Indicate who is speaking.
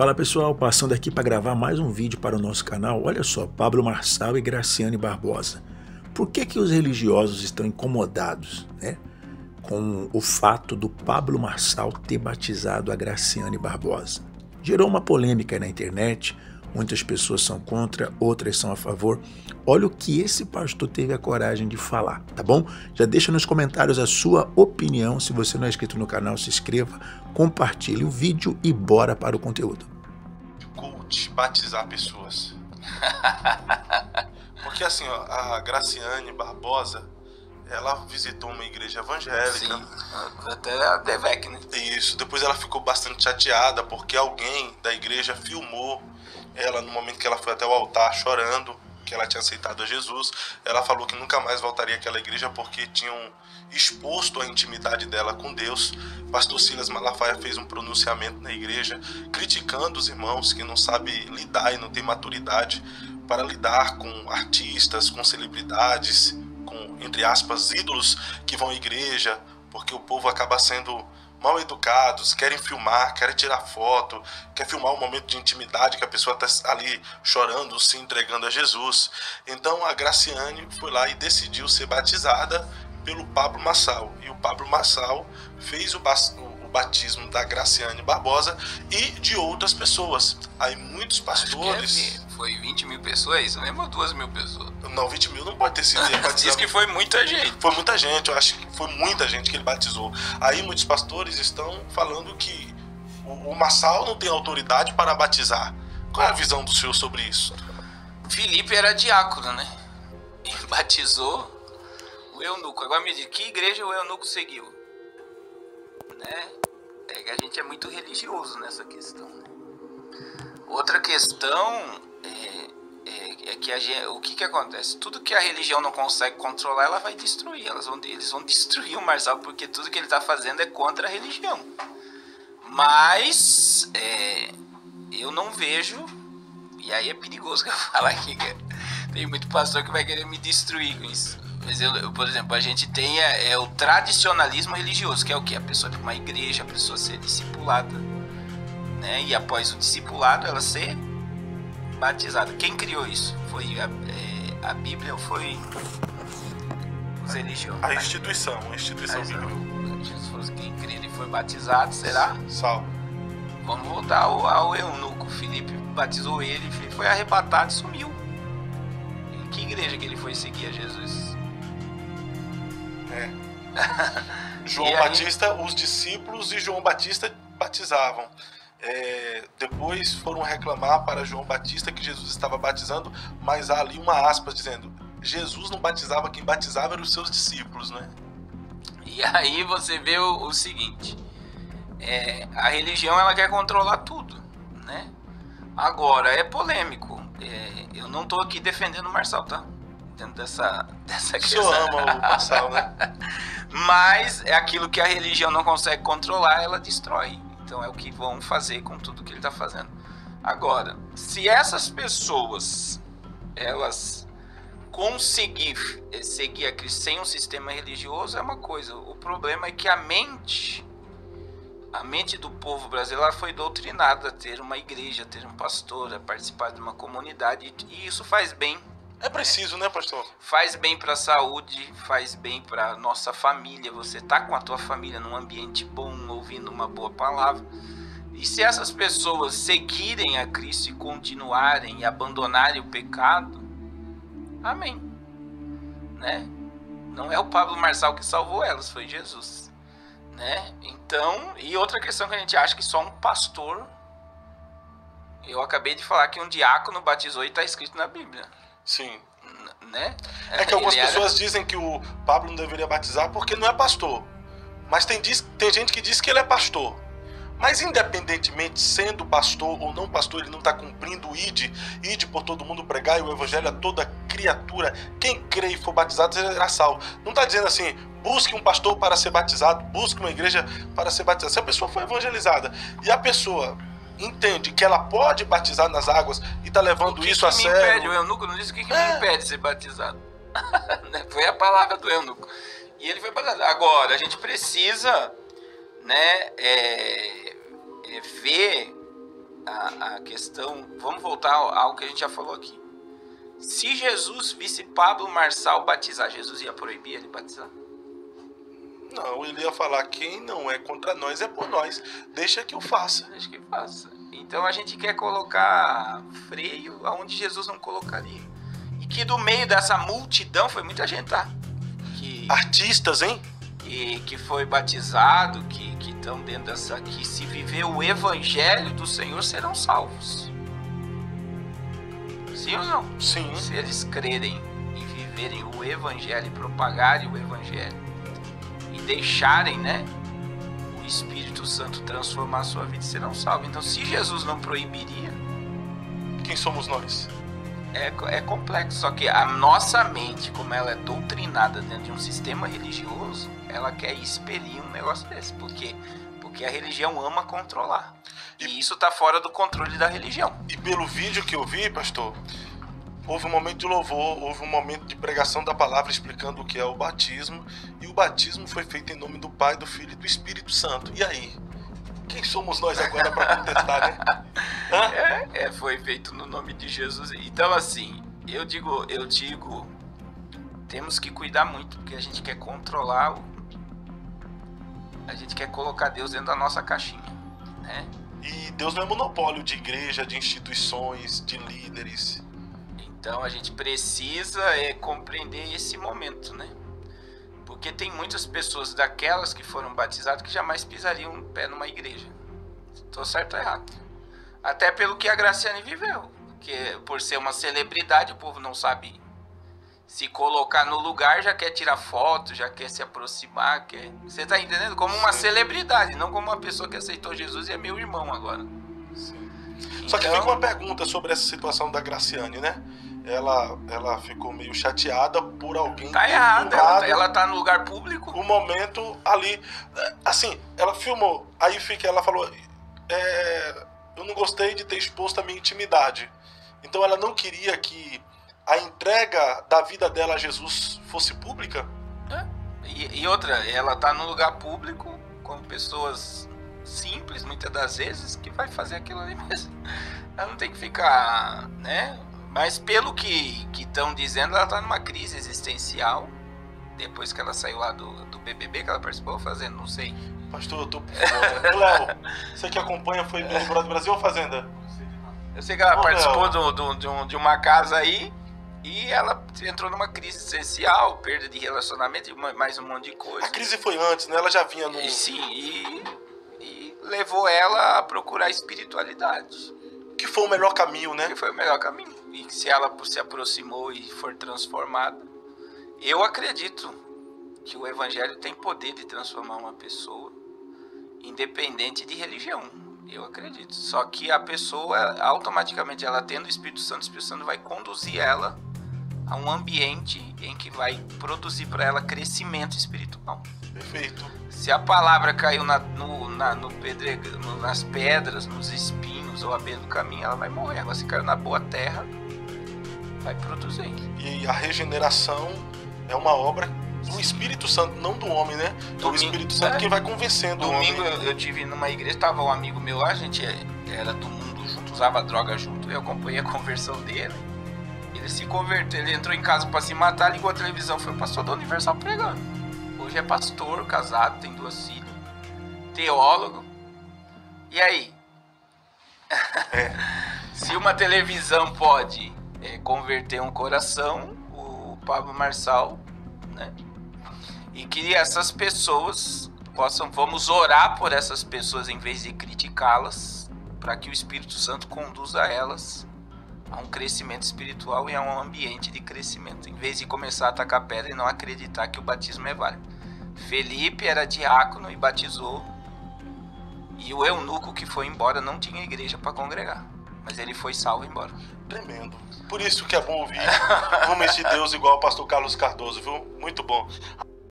Speaker 1: Fala pessoal, passando aqui para gravar mais um vídeo para o nosso canal. Olha só, Pablo Marçal e Graciane Barbosa. Por que os religiosos estão incomodados, né, com o fato do Pablo Marçal ter batizado a Graciane Barbosa? Gerou uma polêmica aí na internet, muitas pessoas são contra, outras são a favor. Olha o que esse pastor teve a coragem de falar, tá bom? Já deixa nos comentários a sua opinião. Se você não é inscrito no canal, se inscreva, compartilhe o vídeo e bora para o conteúdo.
Speaker 2: Cult, batizar pessoas. Porque assim, ó, a Graciane Barbosa, ela visitou uma igreja evangélica.
Speaker 3: Sim, até a Devec, né?
Speaker 2: Isso, depois ela ficou bastante chateada porque alguém da igreja filmou ela no momento que ela foi até o altar chorando, que ela tinha aceitado a Jesus. Ela falou que nunca mais voltaria àquela igreja porque tinham exposto a intimidade dela com Deus. Pastor Silas Malafaia fez um pronunciamento na igreja criticando os irmãos que não sabem lidar e não têm maturidade para lidar com artistas, com celebridades, com, entre aspas, ídolos que vão à igreja, porque o povo acaba sendo mal educados, querem filmar, querem tirar foto, quer filmar um momento de intimidade que a pessoa está ali chorando, se entregando a Jesus. Então a Graciane foi lá e decidiu ser batizada pelo Pablo Marçal. E o Pablo Marçal fez o batismo da Graciane Barbosa e de outras pessoas. Aí muitos pastores...
Speaker 3: Foi 20 mil pessoas, isso mesmo, ou 2 mil pessoas?
Speaker 2: Não, 20 mil não pode ter sido.
Speaker 3: Diz que foi muita gente.
Speaker 2: Foi muita gente, eu acho que foi muita gente que ele batizou. Aí muitos pastores estão falando que o Marçal não tem autoridade para batizar. Qual é a visão do senhor sobre isso?
Speaker 3: Filipe era diácono, né? E batizou o eunuco. Agora me diz, que igreja o eunuco seguiu? Né? É que a gente é muito religioso nessa questão, né? Outra questão é que o que acontece? Tudo que a religião não consegue controlar, ela vai destruir. Eles vão destruir o Marçal, porque tudo que ele está fazendo é contra a religião. Mas eu não vejo, e aí é perigoso que eu falar aqui, que tem muito pastor que vai querer me destruir com isso. Mas por exemplo, a gente tem o tradicionalismo religioso, que é o que? A pessoa tem uma igreja, a pessoa ser discipulada, né? E após o discipulado ela ser batizada. Quem criou isso? Foi a Bíblia ou foi os religiosos?
Speaker 2: A instituição bíblica.
Speaker 3: Jesus, quem criou e foi batizado, será?
Speaker 2: Salvo.
Speaker 3: Vamos voltar ao eunuco. Filipe batizou ele, foi arrebatado e sumiu. Em que igreja que ele foi seguir a Jesus?
Speaker 2: João Batista, os discípulos de João Batista batizavam. Depois foram reclamar para João Batista que Jesus estava batizando, mas há ali uma aspas dizendo: Jesus não batizava, quem batizava eram os seus discípulos, né?
Speaker 3: E aí você vê o seguinte, a religião ela quer controlar tudo, né? Agora é polêmico, eu não estou aqui defendendo o Marçal, tá? Dentro dessa questão.
Speaker 2: O senhor ama o Marçal, né?
Speaker 3: Mas é aquilo que a religião não consegue controlar, ela destrói. Então é o que vão fazer com tudo que ele está fazendo. Agora, se essas pessoas elas conseguir seguir a Cristo sem um sistema religioso é uma coisa. O problema é que a mente do povo brasileiro foi doutrinada a ter uma igreja, a ter um pastor, a participar de uma comunidade, e isso faz bem.
Speaker 2: É preciso, né, pastor?
Speaker 3: Faz bem para a saúde, faz bem para nossa família. Você tá com a tua família num ambiente bom, ouvindo uma boa palavra. E se essas pessoas seguirem a Cristo e continuarem e abandonarem o pecado, amém, né? Não é o Pablo Marçal que salvou elas, foi Jesus, né? Então, e outra questão que a gente acha que só um pastor. Eu acabei de falar que um diácono batizou e está escrito na Bíblia.
Speaker 2: Sim.
Speaker 3: Né?
Speaker 2: É que algumas pessoas dizem que o Pablo não deveria batizar porque não é pastor. Mas tem gente que diz que ele é pastor. Mas independentemente sendo pastor ou não pastor, ele não está cumprindo o ide por todo mundo pregar e o evangelho a toda criatura. Quem crê e for batizado será salvo. Não está dizendo assim, busque um pastor para ser batizado, busque uma igreja para ser batizada. Se a pessoa for evangelizada e a pessoa entende que ela pode batizar nas águas e está levando isso a sério.
Speaker 3: Impede? O eunuco não disse o que me impede de ser batizado. Foi a palavra do eunuco. E ele foi batizado. Agora, a gente precisa, né, ver a questão, vamos voltar ao que a gente já falou aqui. Se Jesus visse Pablo Marçal batizar, Jesus ia proibir ele batizar?
Speaker 2: Não, ele ia falar: quem não é contra nós é por nós, deixa que eu faça.
Speaker 3: Deixa que faça. Então a gente quer colocar freio aonde Jesus não colocaria. E que do meio dessa multidão foi muita gente, tá?
Speaker 2: Artistas, hein?
Speaker 3: E que foi batizado, que estão dentro dessa... Que se viver o evangelho do Senhor serão salvos. Sim ou não?
Speaker 2: Sim.
Speaker 3: Se eles crerem e viverem o evangelho e propagarem o evangelho e deixarem, né, o Espírito Santo transformar a sua vida, serão salvos. Então, se Jesus não proibiria...
Speaker 2: Quem somos nós?
Speaker 3: É complexo, só que a nossa mente, como ela é doutrinada dentro de um sistema religioso, ela quer expelir um negócio desse. Por quê? Porque a religião ama controlar. E isso está fora do controle da religião.
Speaker 2: E pelo vídeo que eu vi, pastor, houve um momento de louvor, houve um momento de pregação da palavra explicando o que é o batismo. E o batismo foi feito em nome do Pai, do Filho e do Espírito Santo. E aí? Quem somos nós agora para contestar, né?
Speaker 3: Foi feito no nome de Jesus. Então, assim, eu digo, temos que cuidar muito, porque a gente quer controlar, a gente quer colocar Deus dentro da nossa caixinha, né?
Speaker 2: E Deus não é monopólio de igreja, de instituições, de líderes.
Speaker 3: Então, a gente precisa compreender esse momento, né? Porque tem muitas pessoas daquelas que foram batizadas que jamais pisariam um pé numa igreja. Estou certo ou errado? Até pelo que a Graciane viveu. Porque por ser uma celebridade, o povo não sabe se colocar no lugar, já quer tirar foto, já quer se aproximar. Você está entendendo? Como uma celebridade, não como uma pessoa que aceitou Jesus e é meu irmão agora.
Speaker 2: Sim. Só que fica uma pergunta sobre essa situação da Graciane, né? Ela ficou meio chateada por alguém...
Speaker 3: Tá errado, ela tá no lugar público.
Speaker 2: O momento ali... Assim, ela filmou, aí ela falou... eu não gostei de ter exposto a minha intimidade. Então ela não queria que a entrega da vida dela a Jesus fosse pública.
Speaker 3: E outra, ela tá no lugar público com pessoas simples, muitas das vezes, que vai fazer aquilo ali mesmo. Ela não tem que ficar, né... Mas pelo que estão dizendo, ela está numa crise existencial. Depois que ela saiu lá do BBB, que ela participou fazendo, não sei.
Speaker 2: Pastor, eu tô por favor. Léo, você que acompanha, foi Big Brother Brasil ou Fazenda?
Speaker 3: Eu sei que ela participou de uma casa aí. E ela entrou numa crise existencial, perda de relacionamento e mais um monte de coisa.
Speaker 2: A crise foi antes, né? Ela já vinha no...
Speaker 3: Sim, e levou ela a procurar espiritualidade.
Speaker 2: Que foi o melhor caminho, né?
Speaker 3: Que foi o melhor caminho. E se ela se aproximou e for transformada, eu acredito que o evangelho tem poder de transformar uma pessoa, independente de religião. Eu acredito. Só que a pessoa, automaticamente, ela tendo o Espírito Santo vai conduzir ela a um ambiente em que vai produzir para ela crescimento espiritual.
Speaker 2: Perfeito.
Speaker 3: Se a palavra caiu nas pedras, nos espinhos ou à beira do caminho, ela vai morrer. Agora, se caiu na boa terra, vai produzir.
Speaker 2: E a regeneração é uma obra do Espírito Santo, não do homem, né? O Espírito Santo quem vai convencendo o homem.
Speaker 3: Domingo eu tive numa igreja, estava um amigo meu lá, a gente era do mundo junto, usava droga junto, eu acompanhei a conversão dele. Ele se converteu, ele entrou em casa para se matar, ligou a televisão, foi o pastor da Universal pregando. Hoje é pastor, casado, tem 2 filhos, teólogo. E aí? Se uma televisão pode converter um coração, o Pablo Marçal, né? E que essas pessoas vamos orar por essas pessoas em vez de criticá-las, para que o Espírito Santo conduza elas a um crescimento espiritual e a um ambiente de crescimento, em vez de começar a atacar pedra e não acreditar que o batismo é válido. Felipe era diácono e batizou, e o eunuco que foi embora não tinha igreja para congregar, mas ele foi salvo e embora.
Speaker 2: Tremendo. Por isso que é bom ouvir homens de Deus igual o pastor Carlos Cardoso, viu? Muito bom.